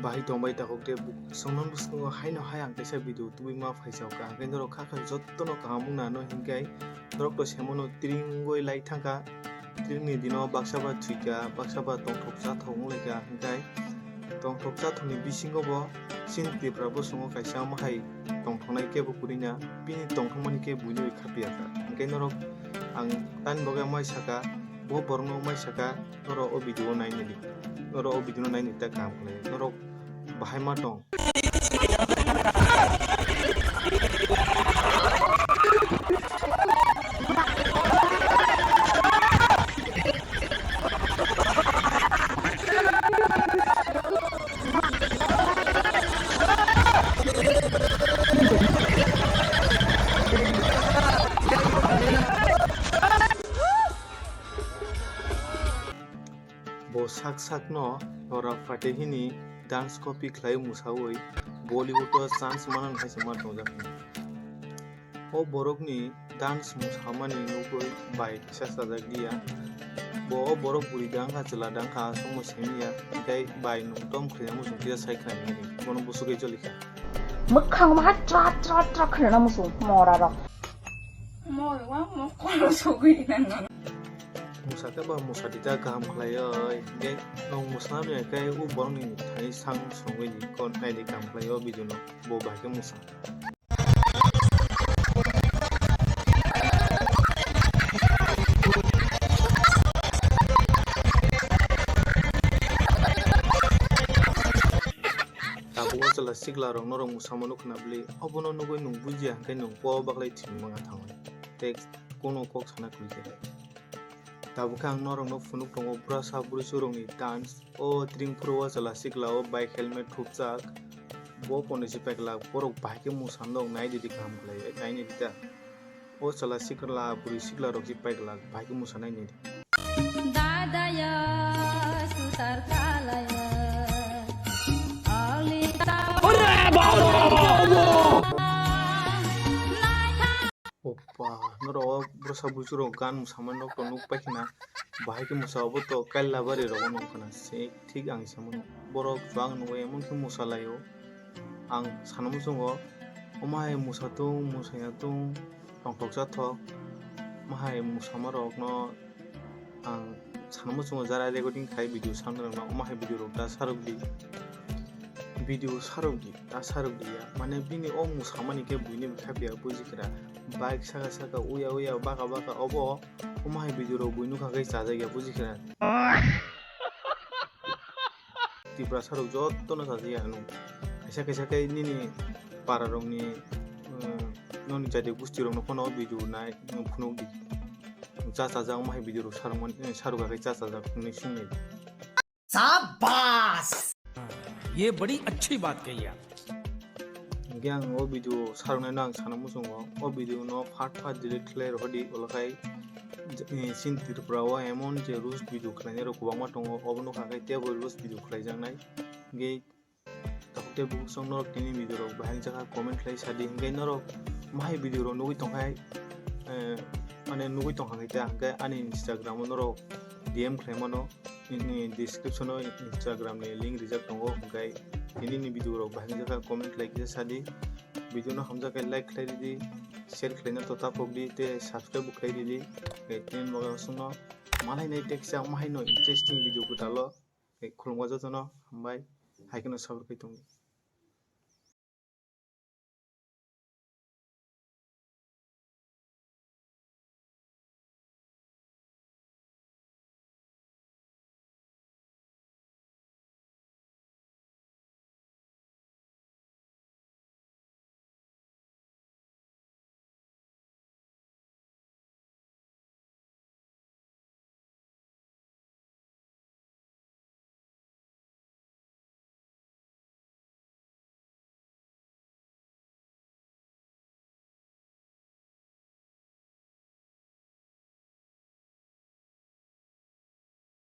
bahi tombai ta hokte songnon buskungo haino hayang kaisa video tubi ma phaisau ka hangkai norok khakha jottono kahamung na no hingkai norok to semono tringoi lai thangka tringni dino baksaba thuika baksaba tongthoksa thong laika hingkai tongthoksa thongni bisingo bo sin tipra bo songo kaisa mahai tongthongnai ke bo kurina bini tongthongmani ke buino khapia ka hingkai norok ang tan boga mai saka bo borno mai saka norok o video naini di norok o video naini ta kam khlai norok bahai ma tong bo sak no nora fatehini dance copy khlai musawoi bollywood to chance manan haise ma tongjak o borokni dance musamani nugoi bai kisa sajak dia bo o borok buri dangha chela dangha somo semiya kai bai nungtom khriya musung tia saikha ni bono busugai jolika mokhang ma trat trat trat khna musung mora ro wa mo kono sugui nan musa ka ba musa dita gam khlai oi ge nong musa me kai u borong ni thai sang songoi ni kon nai de gam khlai o bidu no bo ba ke musa tabu chala sigla rong norong musa manu khna bli obono nugoi nung bujia kai nung po baklai thim manga thangoi text kono kok sana kuike tabu kang norong no funuk tongo brasa brusurong ni dance o tring pro chala sigla o bike helmet thukjak bo pone si pekla porok bike musam dong nai didi kam klai nai ni bita o chala sigla buri sigla rok si pekla bike musa nai ni dada ya susar kalaya Opa, noro brosa busuro gan musaman no konuk pakina bahai ke musa obo to kalla bari ro non kana se thik ang samon borok jwang no emon ke musa layo ang sanam sungo omai musa tung musaya tung tongthoksa thok mahai musamarok no ang sanam sungo jara recording khai video samrang no omai video rok da sarugdi video sarugdi ta sarugdi ya mane bini o musamani ke buine khapia bujikra bike saka saka uya baka obo omai video ro buinu khagai chaja ya bujikra tiprasa ro jotto na chaja ya no kaisa kai nini para rong ni non jade gusti rong no kono video nai phuno di chaja omai video ro saruga kai chaja ni sunni शाबाश ये बड़ी अच्छी बात कही आप gyang o video sarunai nang sanamu songo o video no part delete khlai hodi olokai sin tirpra o emon je rules video khlainai ro kubangma tongo obono khakai table rules video khlai jangnai ge takte bu song norok tini video ro bahang jaka comment khlai sadi hingai norok mahai video ro nugui tongkai mane nugui tongkai ta hingai ani instagram norok dm khlaimano ini description o instagram ni link rijak tongo hingai ini video ro bahang jaka comment like je sadi video no hamja kai like khlai di share khlaina to tapok di te subscribe khlai di ten moga suno malai nei text mahai no interesting video ko dalo khulungwa jono hambai haikeno sabur kai tongi